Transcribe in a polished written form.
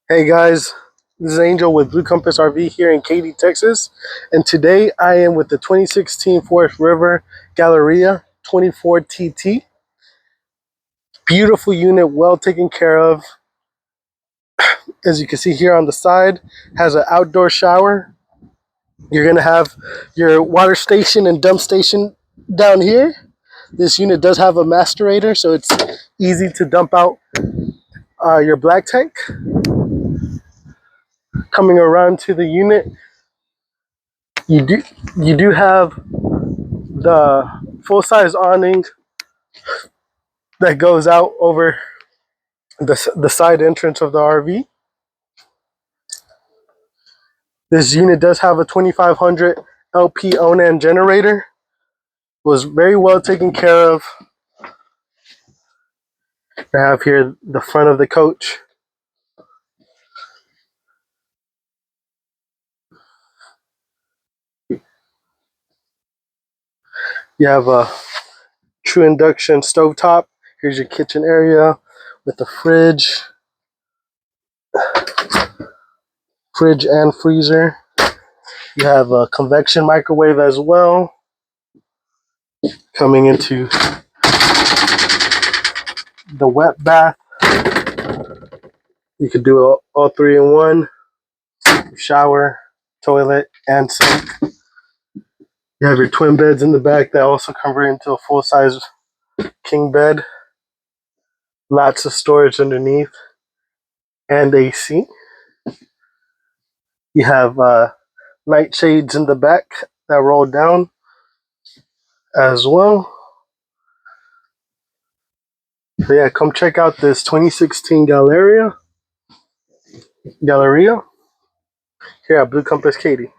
Hey guys, this is Angel with Blue Compass RV here in Katy, Texas, and today I am with the 2016 Forest River Galleria 24TT. Beautiful unit, well taken care of. As you can see here on the side, has an outdoor shower. You're gonna have your water station and dump station down here. This unit does have a macerator, so it's easy to dump out your black tank. Coming around to the unit, you do have the full-size awning that goes out over the side entrance of the RV. This unit does have a 2500 LP Onan generator. Was very well taken care of. I have here the front of the coach. You have a true induction stovetop. Here's your kitchen area with the fridge and freezer. You have a convection microwave as well. Coming into the wet bath. You could do all three in one. Shower, toilet, and sink. You have your twin beds in the back that also convert into a full-size king bed. Lots of storage underneath and AC. You have night shades in the back that roll down as well. So yeah, come check out this 2016 Galleria here at Blue Compass Katy.